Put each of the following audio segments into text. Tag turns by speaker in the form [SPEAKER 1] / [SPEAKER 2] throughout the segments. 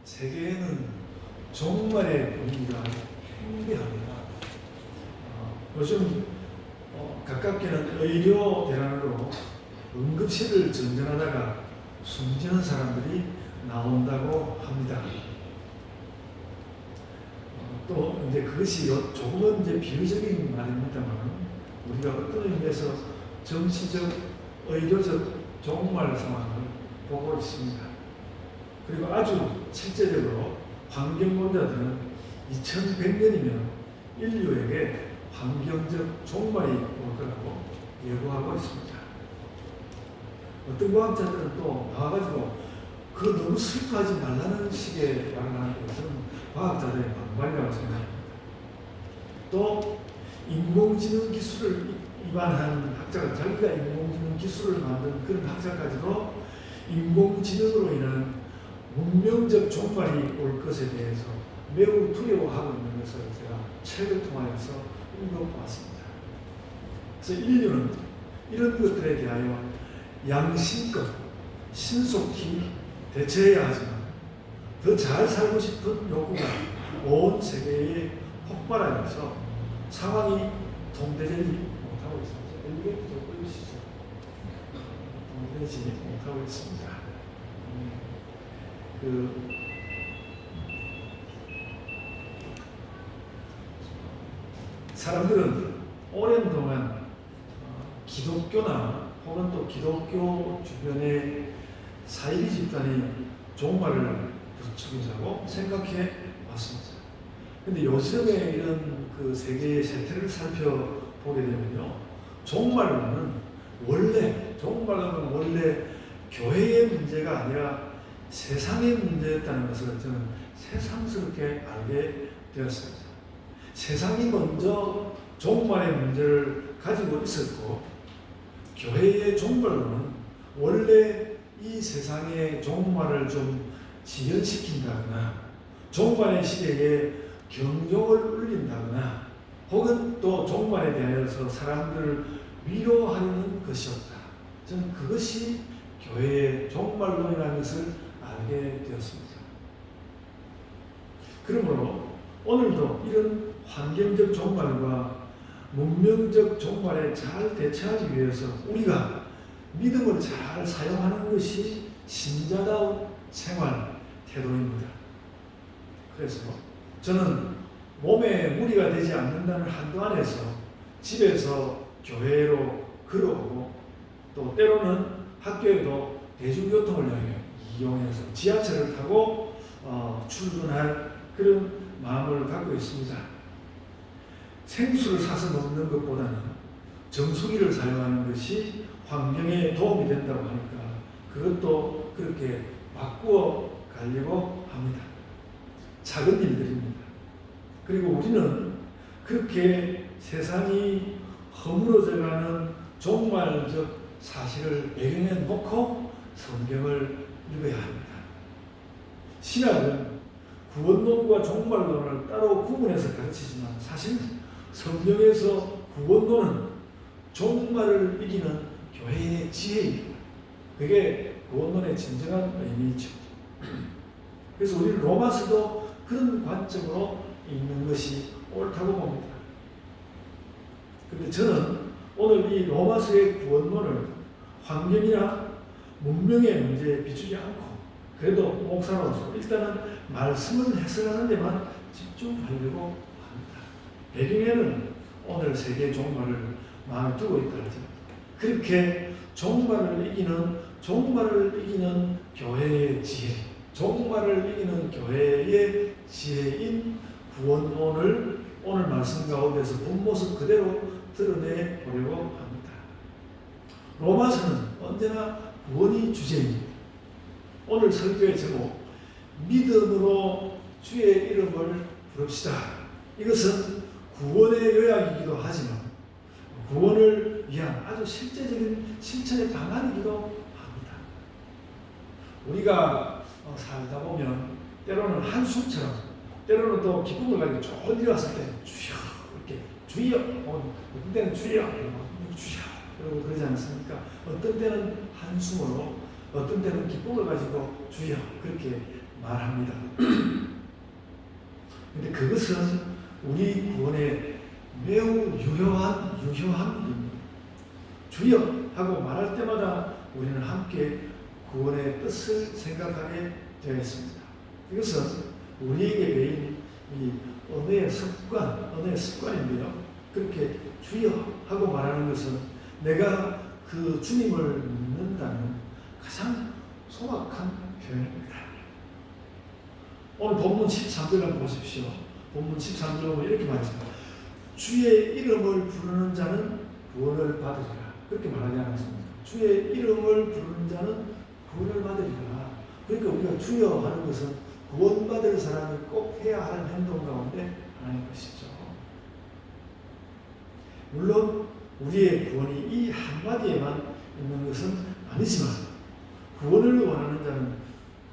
[SPEAKER 1] 세계에는 종말의 분위기가 팽배합니다. 요즘 가깝게는 의료 대란으로 응급실을 전전하다가 숨지는 사람들이 나온다고 합니다. 또 이제 그것이 조금은 이제 비유적인 말입니다만 우리가 어떤 의미에서 정치적, 의료적 종말 상황을 보고 있습니다. 그리고 아주 실제적으로 환경론자들은 2100년이면 인류에게 환경적 종말이 올 거라고 예고하고 있습니다. 어떤 과학자들은 또 나와가지고 그거 너무 슬퍼하지 말라는 식의 말을 하는 것은 과학자들의 반발이라고 생각합니다. 또 인공지능 기술을 입안한 학자가 자기가 인공지능 기술을 만든 그런 학자까지도 인공지능으로 인한 문명적 종말이 올 것에 대해서 매우 두려워하고 있는 것을 제가 책을 통하여서 읽어봤습니다. 그래서 인류는 이런 것들에 대하여 양심껏 신속히 대처해야 하지만 더 잘 살고 싶은 욕구가 온 세계에 폭발하면서 상황이 통제되지 못하고 있습니다. 엘리베이터 좀 끌리시죠? 통제되지 못하고 있습니다. 사람들은 오랜 동안 기독교나 혹은 또 기독교 주변의 사이비 집단이 종말을 부추긴다고 생각해 왔습니다. 근데 요즘에 이런 그 세계의 세태를 살펴보게 되면요, 종말론은 원래 교회의 문제가 아니라 세상의 문제였다는 것을 저는 새삼스럽게 알게 되었습니다. 세상이 먼저 종말의 문제를 가지고 있었고, 교회의 종말론은 원래 이 세상의 종말을 좀 지연시킨다거나 종말의 시대에 경종을 울린다거나 혹은 또 종말에 대하여서 사람들을 위로하는 것이었다. 저는 그것이 교회의 종말론이라는 것을 알게 되었습니다. 그러므로 오늘도 이런 환경적 종말과 문명적 종말에 잘 대처하기 위해서 우리가 믿음을 잘 사용하는 것이 신자다운 생활 태도입니다. 그래서 저는 몸에 무리가 되지 않는다는 한도 안에서 집에서 교회로 걸어오고 또 때로는 학교에도 대중교통을 이용해서 지하철을 타고 출근할 그런 마음을 갖고 있습니다. 생수를 사서 먹는 것보다는 정수기를 사용하는 것이 환경에 도움이 된다고 하니까 그것도 그렇게 바꾸어 가려고 합니다. 작은 일들입니다. 그리고 우리는 그렇게 세상이 허물어져가는 종말적 사실을 배경에 놓고 성경을 읽어야 합니다. 신학은 구원론과 종말론을 따로 구분해서 가르치지만 사실 성경에서 구원론은 종말을 이기는 교회의 지혜입니다. 그게 구원론의 진정한 의미죠. 그래서 우리는 로마서도 그런 관점으로 읽는 것이 옳다고 봅니다. 그런데 저는 오늘 이 로마서의 구원론을 환경이나 문명의 문제에 비추지 않고 그래도 목사로서 일단은 말씀을 해석하는 데만 집중하려고 합니다. 배경에는 오늘 세계 종말을 마음에 두고 있다 하죠. 그렇게 종말을 이기는 교회의 지혜, 종말을 이기는 교회의 지혜인 구원론을 오늘 말씀 가운데서 본 모습 그대로 드러내 보려고 합니다. 로마서는 언제나 구원이 주제입니다. 오늘 설교의 제목, 믿음으로 주의 이름을 부릅시다. 이것은 구원의 요약이기도 하지만 구원을 위한 아주 실제적인 실천의 방안이기도 합니다. 우리가 살다 보면 때로는 한숨처럼 때로는 또 기쁨을 가지고 좋은 일이 왔을 때 주여 이렇게 주여 어떤 때는 주여 그러고 그러지 않습니까? 어떤 때는 한숨으로 어떤 때는 기쁨을 가지고 주여 그렇게 말합니다. 근데 그것은 우리 구원에 매우 유효한 일입니다. 주여 하고 말할 때마다 우리는 함께 구원의 뜻을 생각하게 되어 있습니다. 이것은 우리에게 배인 이 언어의 습관인데요. 그렇게 주여 하고 말하는 것은 내가 그 주님을 믿는다는 가장 소박한 표현입니다. 오늘 본문 13절 한번 보십시오. 본문 13절 보면 이렇게 말했습니다. 주의 이름을 부르는 자는 구원을 받으리라. 그렇게 말하지 않았습니다. 주의 이름을 부르는 자는 구원을 받으리라. 그러니까 우리가 주여 하는 것은 구원받을 사람이 꼭 해야 할 행동 가운데 하나인 것이죠. 물론 우리의 구원이 이 한마디에만 있는 것은 아니지만 구원을 원하는 자는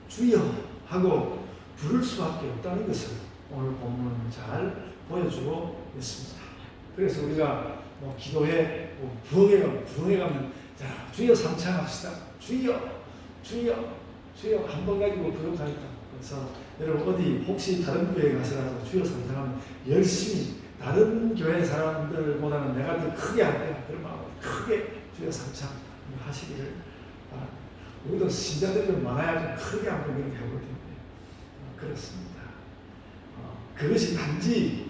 [SPEAKER 1] 주여 하고 부를 수밖에 없다는 것을 오늘 본문은 잘 보여주고 있습니다. 그래서 우리가 기도에 부흥회 가면 자 주여 삼창합시다. 주여 한 번 가지고 부족하니까. 그래서 여러분 어디 혹시 다른 교회 가서라도 주여 삼창하면 열심히 다른 교회 사람들보다는 내가 더 크게 할 거야. 그런 마음으로 크게 주여 삼창 하시기를 바랍니다. 우리도 신자들 좀 많아야 좀 크게 한번 그렇게 해볼 텐데 그렇습니다. 그것이 단지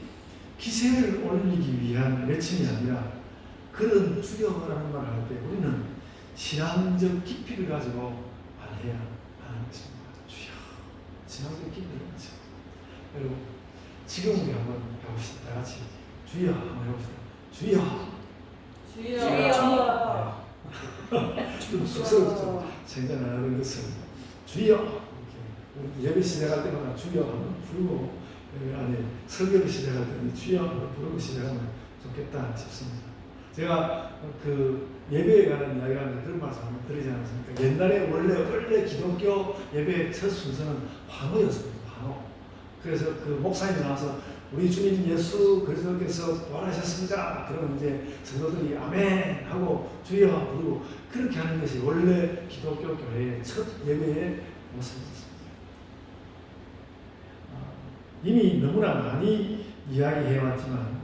[SPEAKER 1] 기세를 올리기 위한 외침이 아니라 그런 주여라는 말을 할 때 우리는 신앙적 깊이를 가지고 말해야 하는 것입니다. 주여, 신앙적 깊이를 가지고. 여러분 지금 우리 한번 해봅시다. 다 같이 주여 한번 해봅시다. 주여. 좀 쑥스럽죠. 생각나는 것은 주여. 이렇게 예배 시작할 때마다 주여 하면 부르고 아니 설교 시작할 때는 주여 하면 부르고 시작하면 좋겠다 싶습니다. 제가 그 예배에 관한 이야기하면서 그런 말씀 한번 드리지 않았습니까? 옛날에 원래 기독교 예배의 첫 순서는 환호였습니다. 환호. 그래서 그 목사님이 나와서 우리 주님 예수 그리스도께서 부활하셨습니다. 그러면 이제 성도들이 아멘 하고 주여 부르고 그렇게 하는 것이 원래 기독교 교회의 첫 예배의 모습이었습니다. 이미 너무나 많이 이야기해왔지만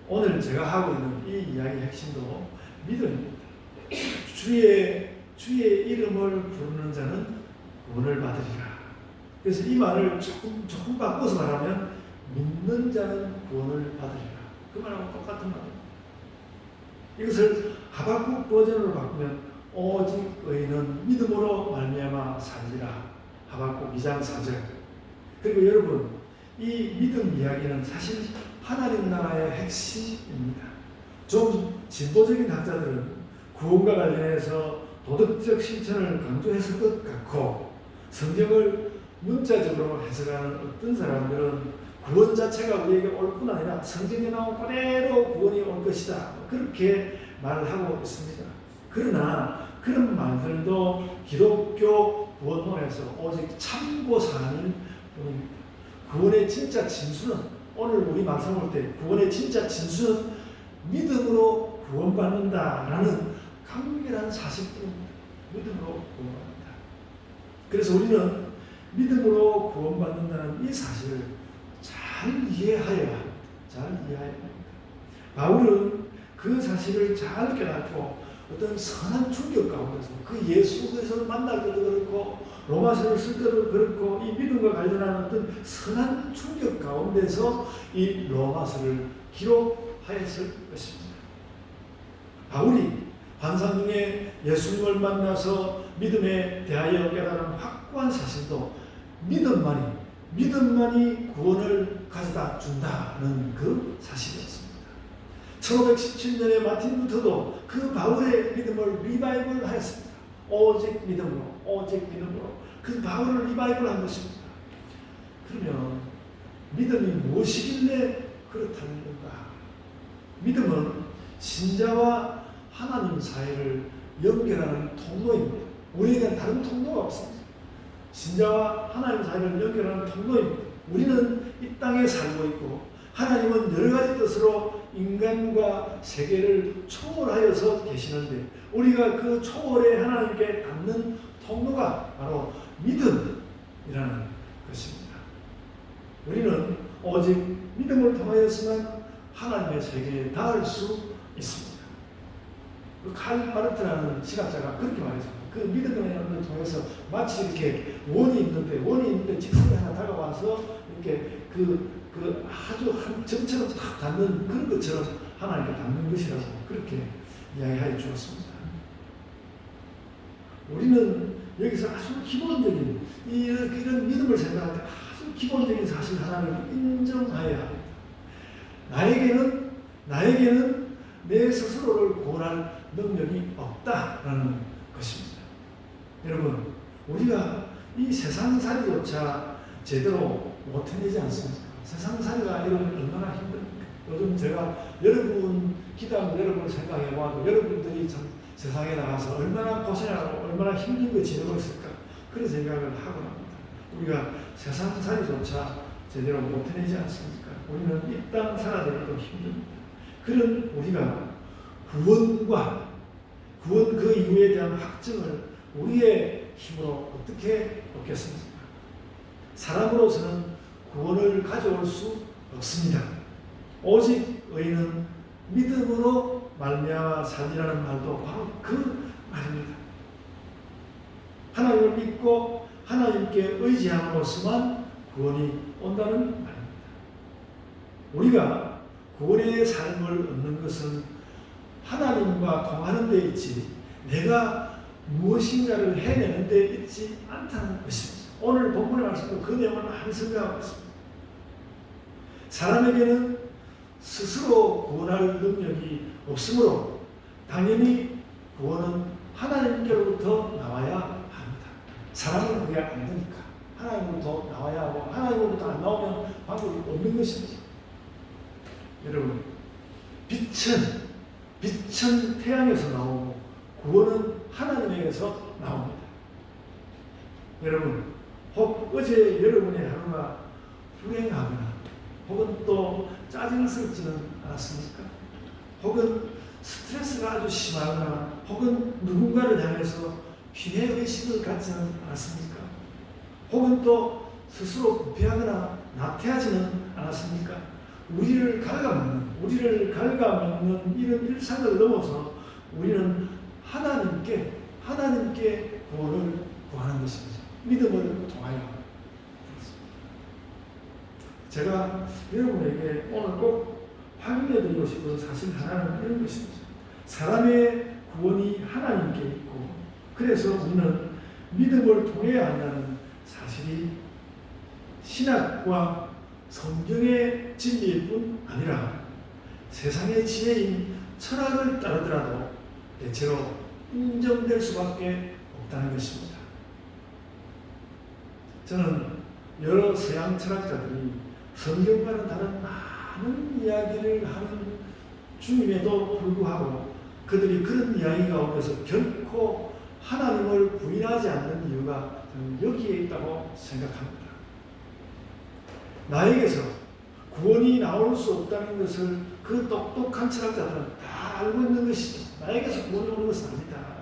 [SPEAKER 1] 오늘 제가 하고 있는 이 이야기의 핵심도 믿음입니다. 주의 이름을 부르는 자는 구원을 받으리라. 그래서 이 말을 조금 바꿔서 말하면 믿는 자는 구원을 받으리라. 그 말하고 똑같은 말입니다. 이것을 하박국 버전으로 바꾸면 오직 의인은 믿음으로 말미암아 살리라. 하박국 2장 4절. 그리고 여러분 이 믿음 이야기는 사실 하나님 나라의 핵심입니다. 좀 진보적인 학자들은 구원과 관련해서 도덕적 실천을 강조했을 것 같고 성경을 문자적으로 해석하는 어떤 사람들은 구원 자체가 우리에게 올 뿐 아니라 성경에 나온 그대로 구원이 올 것이다. 그렇게 말을 하고 있습니다. 그러나 그런 말들도 기독교 구원론에서 오직 참고사항일 뿐입니다. 구원의 진짜 진수는 오늘 우리 말씀 볼 때 구원의 진짜 진수는 믿음으로 구원받는다라는 강렬한 사실뿐입니다. 믿음으로 구원받는다. 그래서 우리는 믿음으로 구원받는다는 이 사실을 잘 이해해야 합니다. 바울은 그 사실을 잘 깨닫고 어떤 선한 충격 가운데서 그 예수 그리스도를 만날 때도 그렇고 로마서를 쓸 때도 그렇고 이 믿음과 관련한 어떤 선한 충격 가운데서 이 로마서를 기록하였을 것입니다. 바울이 환상 중에 예수님을 만나서 믿음에 대하여 깨달은 확고한 사실도 믿음만이 구원을 가져다 준다는 그 사실이었습니다. 1517년에 마틴 루터도 그 바울의 믿음을 리바이벌 하였습니다. 오직 믿음으로 그 바울을 리바이벌 한 것입니다. 그러면 믿음이 무엇이길래 그렇다는 건가? 믿음은 신자와 하나님 사이를 연결하는 통로입니다. 우리에게는 다른 통로가 없습니다. 신자와 하나님 사이를 연결하는 통로입니다. 우리는 이 땅에 살고 있고 하나님은 여러 가지 뜻으로 인간과 세계를 초월하여서 계시는데 우리가 그 초월의 하나님께 닿는 통로가 바로 것입니다. 우리는 오직 믿음을 통하여서만 하나님의 세계에 닿을 수 있습니다. 그 칼 마르트라는 시각자가 그렇게 말했습니다. 그 믿음을 통해서 마치 이렇게 원이 있는데 직선이 하나 다가와서 이렇게 그 아주 한 점처럼 탁 닿는 그런 것처럼 하나님께 닿는 것이라고 그렇게 이야기하여 주었습니다. 우리는 여기서 아주 기본적인 이런 믿음을 생각할 때 아주 기본적인 사실 하나를 인정하여야 합니다. 나에게는 내 스스로를 구원할 능력이 없다라는 것입니다. 여러분, 우리가 이 세상살이조차 제대로 못 해내지 않습니까? 세상살이가 여러분 얼마나 힘듭니까? 요즘 제가 여러분 기도하면 여러분을 생각해봐도 여러분들이 참 세상에 나가서 얼마나 고생하고 얼마나 힘든 거 지내고 있을까 그런 생각을 하고 납니다. 우리가 세상살이조차 제대로 못 해내지 않습니까? 우리는 이 땅 살아내기도 힘듭니다. 그런 우리가 구원 그 이유에 대한 확증을 우리의 힘으로 어떻게 얻겠습니까? 사람으로서는 구원을 가져올 수 없습니다. 오직 의인은 믿음으로 말미암아 살리라는 말도 바로 그 말입니다. 하나님을 믿고 하나님께 의지함으로써만 구원이 온다는 말입니다. 우리가 구원의 삶을 얻는 것은 하나님과 통하는 데 있지 내가 무엇인가를 해내는 데 있지 않다는 것입니다. 오늘 본문의 말씀도 그 내용을 많이 설명하고 있습니다. 사람에게는 스스로 구원할 능력이 없으므로 당연히 구원은 하나님께로부터 나와야 합니다. 사람은 그게 안 되니까 하나님으로부터 나와야 하고 하나님으로부터 안 나오면 방법이 없는 것입니다. 여러분, 빛은 태양에서 나오고 구원은 하나님에게서 나옵니다. 여러분, 혹 어제 여러분의 하루가 불행하거나 혹은 또 짜증스럽지는 않았습니까? 혹은 스트레스가 아주 심하거나 혹은 누군가를 향해서 피해의식을 갖지는 않았습니까? 혹은 또 스스로 부패하거나 나태하지는 않았습니까? 우리를 갉아먹는 이런 일상을 넘어서 우리는 하나님께 구원을 구하는 것입니다. 믿음을 통하여. 제가 여러분에게 오늘 꼭 확인해 드리고 싶은 사실 하나는 이런 것입니다. 사람의 구원이 하나님께 있고 그래서 우리는 믿음을 통해야 한다는 사실이 신학과 성경의 진리일 뿐 아니라 세상의 지혜인 철학을 따르더라도 대체로 인정될 수밖에 없다는 것입니다. 저는 여러 서양 철학자들이 성경과는 다른 많은 이야기를 하는 중임에도 불구하고 그들이 그런 이야기 가운데서 결코 하나님을 부인하지 않는 이유가 저는 여기에 있다고 생각합니다. 나에게서 구원이 나올 수 없다는 것을 그 똑똑한 철학자들은 다 알고 있는 것이죠. 나에게서 구원이 오는 것은 아니다.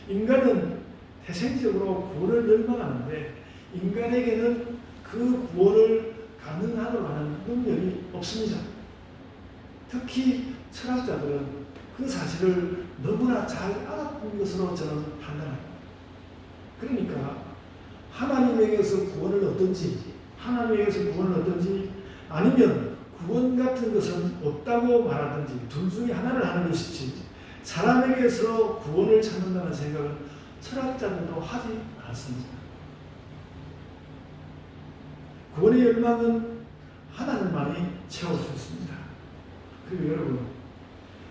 [SPEAKER 1] 인간은 태생적으로 구원을 열망하는데 인간에게는 그 구원을 가능하도록 하는 능력이 없습니다. 특히 철학자들은 그 사실을 너무나 잘 알았던 것으로 저는 판단합니다. 그러니까 하나님에게서 구원을 얻든지 아니면 구원 같은 것은 없다고 말하든지 둘 중에 하나를 하는 것이지 사람에게서 구원을 찾는다는 생각은 철학자들도 하지 않습니다. 구원의 열망은 하나님만이 채울 수 있습니다. 그리고 여러분,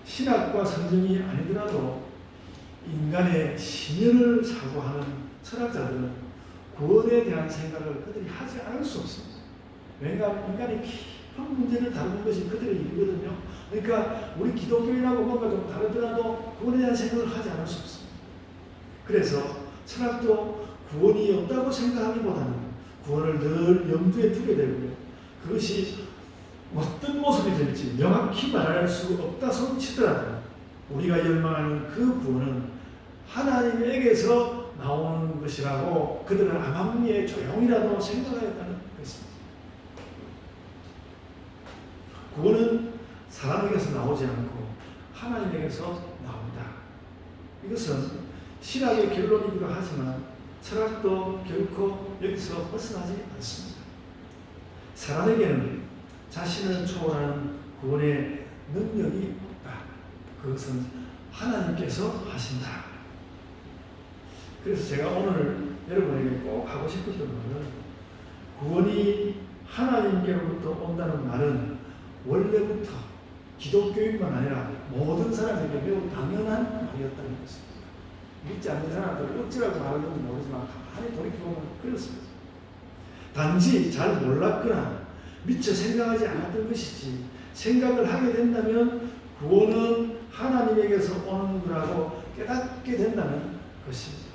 [SPEAKER 1] 신학과 성경이 아니더라도 인간의 신연을 사고하는 철학자들은 구원에 대한 생각을 그들이 하지 않을 수 없습니다. 왜냐하면 인간이 깊은 문제를 다루는 것이 그들의 일이거든요. 그러니까 우리 기독교인하고 뭔가 좀 다르더라도 구원에 대한 생각을 하지 않을 수 없습니다. 그래서 철학도 구원이 없다고 생각하기보다는 구원을 늘 염두에 두게 되고요. 그것이 어떤 모습이 될지 명확히 말할 수 없다 손 치더라도 우리가 열망하는 그 구원은 하나님에게서 나오는 것이라고 그들은 암암리에 조용히라도 생각하였다는 것입니다. 구원은 사람에게서 나오지 않고 하나님에게서 나온다. 이것은 신학의 결론이기도 하지만 철학도 결코 여기서 벗어나지 않습니다. 사람에게는 자신을 초월하는 구원의 능력이 없다. 그것은 하나님께서 하신다. 그래서 제가 오늘 여러분에게 꼭 하고 싶었던 말은 구원이 하나님께로부터 온다는 말은 원래부터 기독교인만 아니라 모든 사람에게 매우 당연한 말이었다는 것입니다. 믿지 않는 사람들 어찌라고 말하는지 모르지만 가만히 돌이켜보면 그렇습니다. 단지 잘 몰랐거나 미처 생각하지 않았던 것이지 생각을 하게 된다면 구원은 하나님에게서 오는 거라고 깨닫게 된다는 것입니다.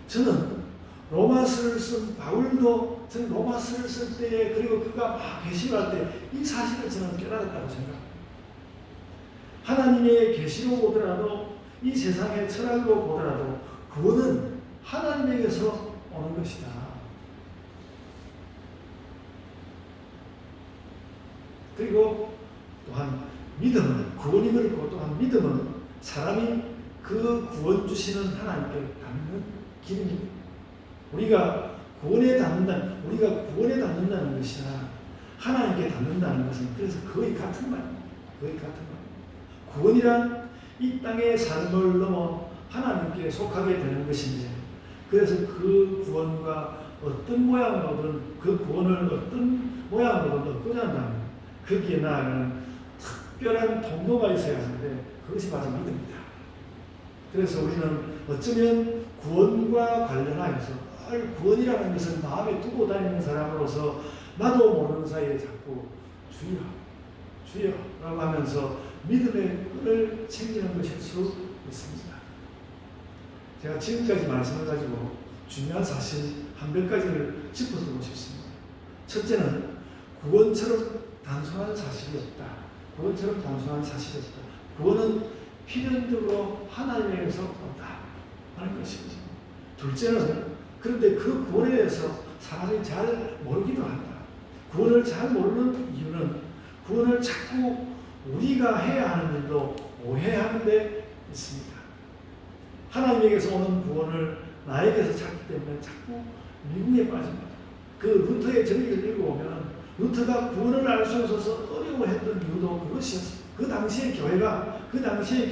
[SPEAKER 1] 저는 로마서를 쓴 바울도 저는 로마서를 쓸 때에 그리고 그가 막 계시할 때 이 사실을 저는 깨달았다고 생각합니다. 하나님의 계시로 보더라도 이 세상의 철학으로 보더라도 구원은 하나님에게서 오는 것이다. 그리고 또한 믿음은 구원이 그렇고 또한 믿음은 사람이 그 구원 주시는 하나님께 닿는 길입니다. 우리가 구원에 닿는다는 것이나 하나님께 닿는다는 것은 그래서 거의 같은 말입니다. 거의 같은 말입니다. 구원이란 이 땅의 삶을 넘어 하나님께 속하게 되는 것인데 그래서 그 구원과 어떤 모양으로든 그 구원을 어떤 모양으로든 얻고자 한다면 거기에 나아가는 특별한 통로가 있어야 하는데 그것이 바로 믿음이다. 그래서 우리는 어쩌면 구원과 관련하여서 구원이라는 것을 마음에 두고 다니는 사람으로서 나도 모르는 사이에 자꾸 주여 주여 라고 하면서 믿음의 끈을 챙기는 것일 수 있습니다. 제가 지금까지 말씀을 가지고 중요한 사실 한 몇 가지를 짚어두고 싶습니다. 첫째는 구원처럼 단순한 사실이 없다. 구원처럼 단순한 사실이 없다. 구원은 필연적으로 하나님에게서 온다 하는 것입니다. 둘째는 그런데 그 구원에 대해서 사람이 잘 모르기도 한다. 구원을 잘 모르는 이유는 구원을 자꾸 우리가 해야 하는 일로 오해하는 데 있습니다. 하나님에게서 오는 구원을 나에게서 찾기 때문에 자꾸 미궁에 빠집니다. 그 루터의 정의를 읽어보면 루터가 구원을 알 수 없어서 어려워했던 이유도 그것이었습니다. 그 당시의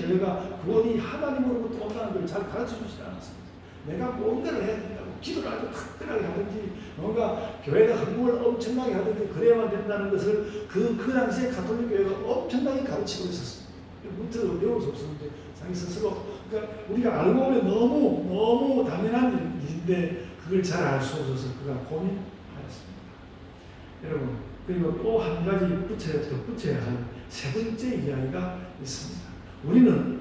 [SPEAKER 1] 교회가 구원이 하나님으로부터 온다는 걸 잘 가르쳐주지 않았습니다. 내가 뭔가를 해야 된다고 기도를 아주 특별하게 하든지 뭔가 교회가 헌금을 엄청나게 하든지 그래야만 된다는 것을 그 당시에 가톨릭 교회가 엄청나게 가르치고 있었습니다. 루터도 배울 수 없었는데 자기 스스로 그러니까 우리가 알고 보면 너무 당연한 일인데 그걸 잘 알 수 없어서 그가 고민하였습니다. 여러분 그리고 또 한 가지 덧붙여야 할 세 번째 이야기가 있습니다. 우리는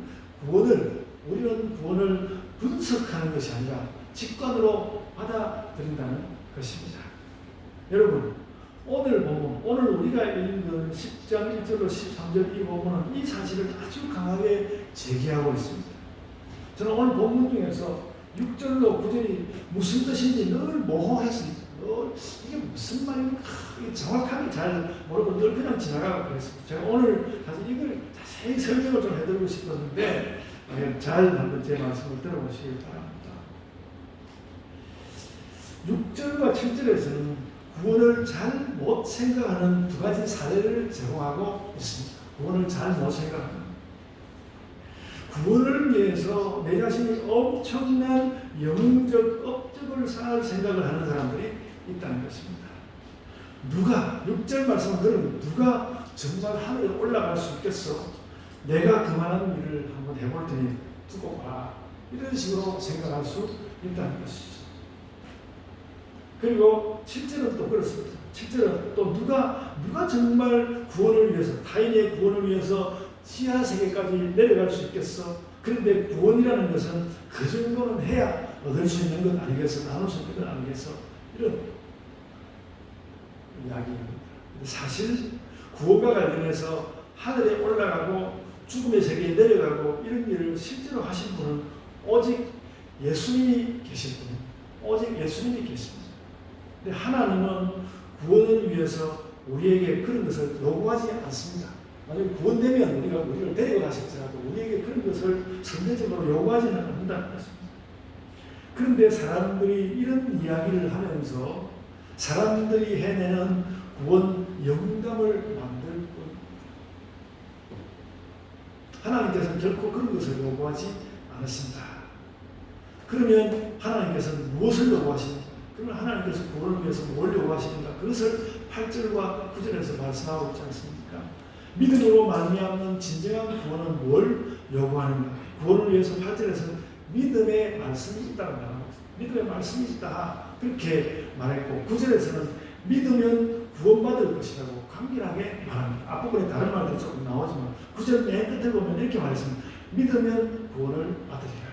[SPEAKER 1] 구원을 분석하는 것이 아니라 직관으로 받아들인다는 것입니다. 여러분 오늘 우리가 읽은 10장 1절로 13절 이 부분은 이 사실을 아주 강하게 제기하고 있습니다. 저는 오늘 본문 중에서 6절로 9절이 무슨 뜻인지 늘 모호했습니다. 이게 무슨 말인가 정확하게 잘 모르고 늘 그냥 지나가고 그랬습니다. 제가 오늘 사실 이걸 자세히 설명을 좀 해드리고 싶었는데 잘 한번 제 말씀을 들어보시기 바랍니다. 6절과 7절에서는 구원을 잘 못 생각하는 두 가지 사례를 제공하고 있습니다. 구원을 잘 못 생각하는 구원을 위해서 내 자신이 엄청난 영적 업적을 쌓을 생각을 하는 사람들이 있다는 것입니다. 6절 말씀을 들으면 누가 정말 하늘에 올라갈 수 있겠어? 내가 그만한 일을 한번 해볼 테니 두고 봐. 이런 식으로 생각할 수 있다는 것이죠. 그리고 7절은 또 그렇습니다. 7절은 또 누가 정말 구원을 위해서 타인의 구원을 위해서 지하 세계까지 내려갈 수 있겠어? 그런데 구원이라는 것은 그 정도는 해야 얻을 수 있는 것 아니겠어? 나눌 수 있는 것 아니겠어? 이런 이야기입니다. 사실 구원과 관련해서 하늘에 올라가고 죽음의 세계에 내려가고 이런 일을 실제로 하신 분은 오직 예수님이 계실 뿐 오직 예수님이 계십니다. 근데 하나님은 구원을 위해서 우리에게 그런 것을 요구하지 않습니다. 만약 구원되면 우리를 데리고 가실지라도 우리에게 그런 것을 선제적으로 요구하지는 않는다는 것입니다. 그런데 사람들이 이런 이야기를 하면서 사람들이 해내는 구원 영감을 만들 뿐 하나님께서는 결코 그런 것을 요구하지 않으신다. 그러면 하나님께서는 무엇을 요구하십니까? 그러면 하나님께서 구원을 위해서 뭘 요구하십니까? 그것을 8절과 9절에서 말씀하고 있지 않습니까? 믿음으로 말미암는 진정한 구원은 뭘 요구하는가? 구원을 위해서 8절에서 믿음의 말씀이 있다고 말합니다. 믿음의 말씀이 있다. 그렇게 말했고 9절에서는 믿으면 구원받을 것이라고 강렬하게 말합니다. 앞부분에 다른 말도 조금 나오지만 9절 맨 끝에 보면 이렇게 말했습니다. 믿으면 구원을 받으리라.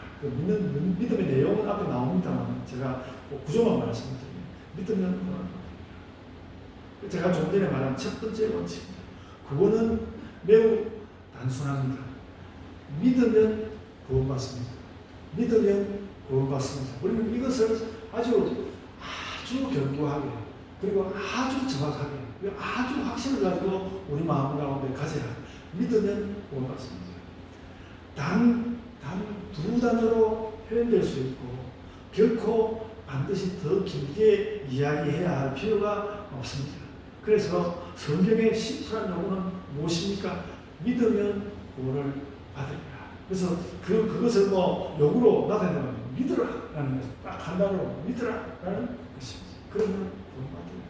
[SPEAKER 1] 믿음의 내용은 앞에 나옵니다만 제가 구조만 말씀드립니다. 믿으면 구원을 받으리라. 제가 좀 전에 말한 첫 번째 원칙입니다. 구원은 매우 단순합니다. 믿으면 구원받습니다. 믿으면 구원받습니다. 우리는 이것을 아주 견고하게 그리고 아주 정확하게 아주 확신을 가지고 우리 마음 가운데 가져야 믿으면 구원받습니다. 단 두 단어로 표현될 수 있고 결코 반드시 더 길게 이야기해야 할 필요가 없습니다. 그래서 성경의 심플한 요구는 무엇입니까? 믿으면 구원을 받으리라. 그래서 그것을 요구로 나타내면 믿으라라는 것입니다. 딱 한 단어로 믿으라라는 것입니다. 그러면 구원받으리라.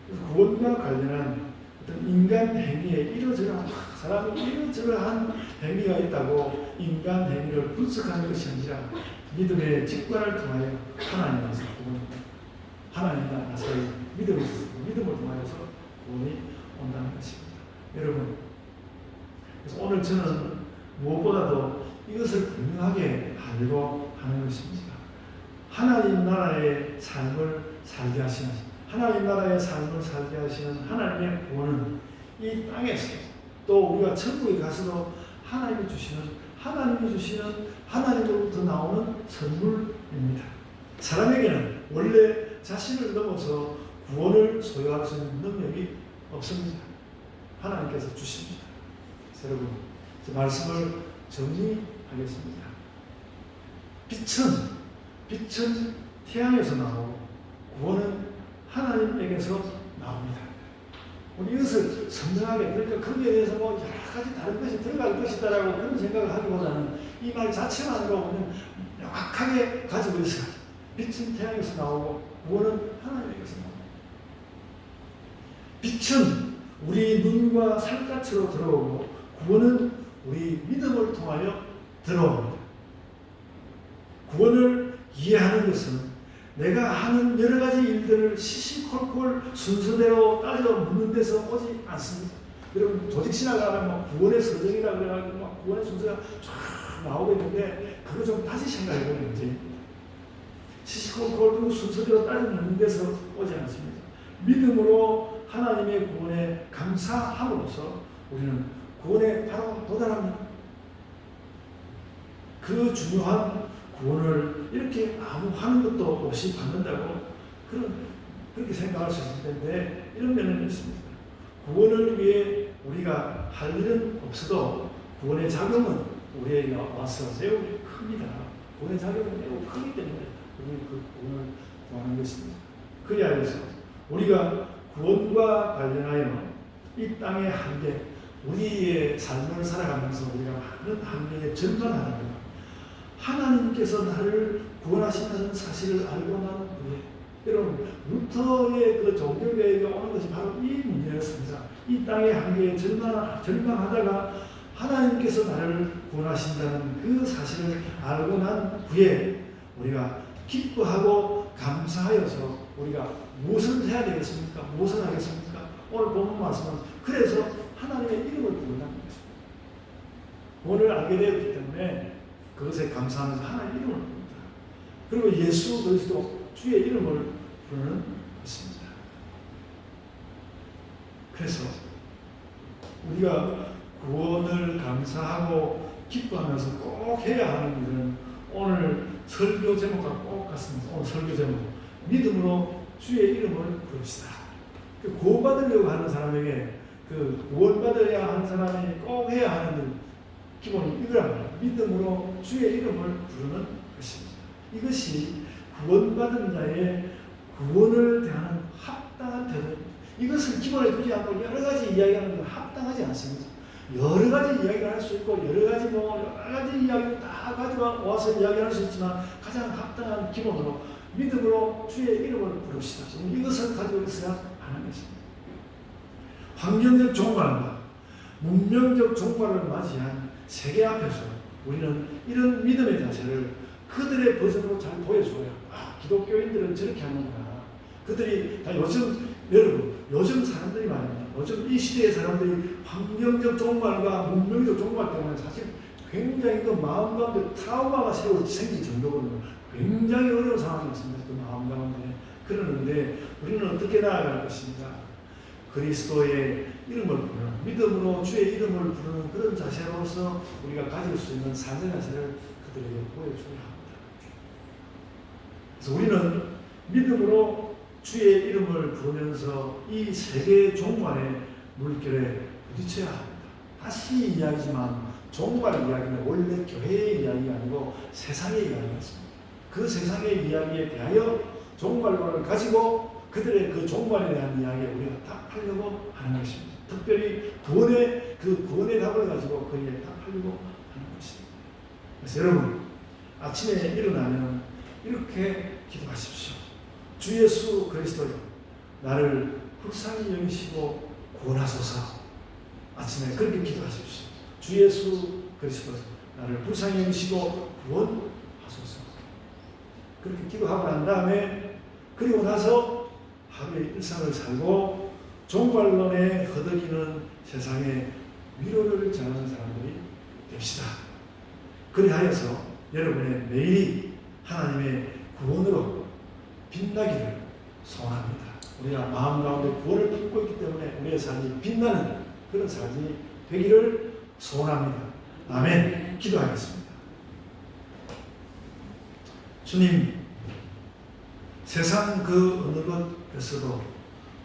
[SPEAKER 1] 그래서 구원과 관련한 어떤 인간 행위에 이러저러한 사람이 이러저러한 행위가 있다고 인간 행위를 분석하는 것이 아니라 믿음의 직관을 통하여 하나님께서 하나님과 나 사이 믿음을 통하여서 구원이 온다는 것입니다. 여러분, 그래서 오늘 저는 무엇보다도 이것을 분명하게 알고 하는 것입니다. 하나님 나라의 삶을 살게 하시는 하나님의 구원은 이 땅에서 또 우리가 천국에 가서도 하나님이 주시는 하나님으로부터 나오는 선물입니다. 사람에게는 원래 자신을 넘어서 구원을 소유할 수 있는 능력이 없습니다. 하나님께서 주십니다. 여러분, 말씀을 정리하겠습니다. 빛은 태양에서 나오고 구원은 하나님에게서 나옵니다. 우리 이것을 선명하게 그러니까 거기에 대해서 여러 가지 다른 것이 들어갈 것이다라고 그런 생각을 하기보다는 이 말 자체만으로 우리는 명확하게 가지고 있어요. 빛은 태양에서 나오고 구원은 하나님에게서 나옵니다. 빛은 우리 눈과 살갗으로 들어오고 구원은 우리 믿음을 통하여 들어옵니다. 구원을 이해하는 것은 내가 하는 여러 가지 일들을 시시콜콜 순서대로 따져 묻는 데서 오지 않습니다. 여러분 조직신학을 하면 구원의 서정이라 그래가지고 구원의 순서가 쫙 나오겠는데 그거 좀 다시 생각해보는 문제입니다. 시시콜콜 그 순서대로 따져 묻는 데서 오지 않습니다. 믿음으로 하나님의 구원에 감사함으로써 우리는 구원에 바로 도달합니다. 그 중요한 구원을 이렇게 아무 하는 것도 없이 받는다고 그렇게 생각할 수 있을 텐데 이런 면은 있습니다. 구원을 위해 우리가 할 일은 없어도 구원의 작용은 우리에게 와서 매우 큽니다. 구원의 작용은 매우 크기 때문에 우리는 그 구원을 구하는 것입니다. 그에 의해서 우리가 구원과 관련하여 이 땅의 한계, 우리의 삶을 살아가면서 우리가 많은 한계에 절망하는 것, 하나님께서 나를 구원하신다는 사실을 알고 난 후에 여러분 루터의 그 종교개혁에 오는 것이 바로 이 문제였습니다. 이 땅의 한계에 절망하다가 하나님께서 나를 구원하신다는 그 사실을 알고 난 후에 우리가 기뻐하고 감사하여서 우리가 무엇을 해야 되겠습니까? 무엇을 하겠습니까? 오늘 본문 말씀은 그래서 하나님의 이름을 부른다는 것입니다. 구원을 알게 되었기 때문에 그것에 감사하면서 하나님의 이름을 부릅니다. 그리고 예수 그리스도 주의 이름을 부르는 것입니다. 그래서 우리가 구원을 감사하고 기뻐하면서 꼭 해야 하는 일은 오늘 설교 제목과 꼭 같습니다. 오늘 설교 제목 믿음으로 주의 이름을 부릅시다. 구원받으려고 하는 사람에게 구원받아야 하는 사람이 꼭 해야 하는 기본이 이거랍니다. 믿음으로 주의 이름을 부르는 것입니다. 이것이 구원받은 자의 구원을 대하는 합당한 태도입니다. 이것을 기본에 두지 않고 여러 가지 이야기하는 건 합당하지 않습니다. 여러 가지 이야기를 할 수 있고 여러 가지 이야기를 다 가져와서 이야기할 수 있지만 가장 합당한 기본으로 믿음으로 주의 이름을 부릅시다. 이것을 가지고 있어야 하는 것입니다. 환경적 종말과 문명적 종말을 맞이한 세계 앞에서 우리는 이런 믿음의 자세를 그들의 버전으로 잘 보여줘요. 기독교인들은 저렇게 하는구나. 그들이 다 요즘 사람들이 말입니다. 요즘 이 시대의 사람들이 환경적 종말과 문명적 종말 때문에 사실 굉장히 마음 가운데 트라우마가 생길 정도로 굉장히 어려운 상황이 있습니다. 그 마음 가운데. 그러는데 우리는 어떻게 나아갈 것인가? 그리스도의 이름을 부르는, 믿음으로 주의 이름을 부르는 그런 자세로서 우리가 가질 수 있는 삶의 자세를 그들에게 보여줘야 합니다. 그래서 우리는 믿음으로 주의 이름을 부르면서 이 세계의 종말의 물결에 부딪혀야 합니다. 다시 이야기지만 종말 이야기는 원래 교회의 이야기가 아니고 세상의 이야기였습니다. 그 세상의 이야기에 대하여 종말론을 가지고 그들의 그 종말에 대한 이야기에 우리가 답하려고 하는 것입니다. 특별히 구원의 답을 가지고 거기에 답하려고 하는 것입니다. 그래서 여러분 아침에 일어나면 이렇게 기도하십시오. 주 예수 그리스도여 나를 불쌍히 여기시고 구원하소서. 아침에 그렇게 기도하십시오. 주 예수 그리스도여 나를 불쌍히 여기시고 구원하소서. 그렇게 기도하고 난 다음에 그리고 나서 하루의 일상을 살고 종말론에 허덕이는 세상에 위로를 전하는 사람들이 됩시다. 그리하여서 여러분의 매일이 하나님의 구원으로 빛나기를 소원합니다. 우리가 마음 가운데 구원을 품고 있기 때문에 우리의 삶이 빛나는 그런 삶이 되기를 소원합니다. 아멘. 기도하겠습니다. 주님, 세상 그 어느 것에서도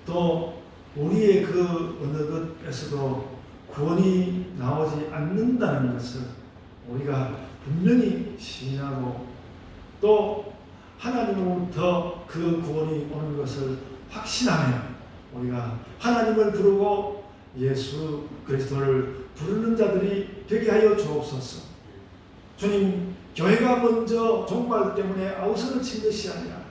[SPEAKER 1] 또 우리의 그 어느 것에서도 구원이 나오지 않는다는 것을 우리가 분명히 시인하고 또 하나님으로부터 그 구원이 오는 것을 확신하며 우리가 하나님을 부르고 예수 그리스도를 부르는 자들이 되게 하여 주옵소서. 주님, 교회가 먼저 종말 때문에 아우성을 친 것이 아니라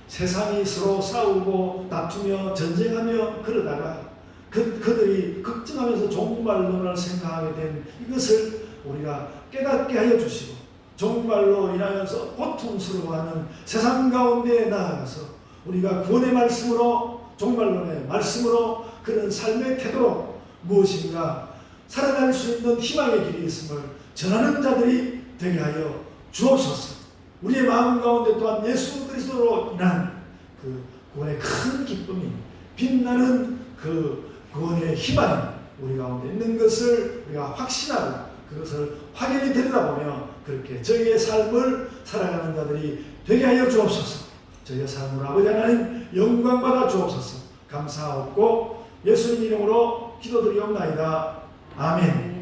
[SPEAKER 1] 세상이 서로 싸우고 다투며 전쟁하며 그러다가 그들이 걱정하면서 종말론을 생각하게 된 이것을 우리가 깨닫게 하여 주시고 종말로 인하여서 고통스러워하는 세상 가운데 나아가서 우리가 구원의 말씀으로 종말론의 말씀으로 그런 삶의 태도로 무엇인가 살아날 수 있는 희망의 길이 있음을 전하는 자들이 되게 하여 주옵소서. 우리의 마음 가운데 또한 예수 그리스도로 인한 그 구원의 큰 기쁨이 빛나는 그 구원의 희망이 우리 가운데 있는 것을 우리가 확신하고 그것을 확연히 들여다보며 그렇게 저희의 삶을 살아가는 자들이 되게 하여 주옵소서. 저희의 삶으로 아버지 하나님 영광받아 주옵소서. 감사하옵고 예수님 이름으로 기도드리옵나이다. 아멘.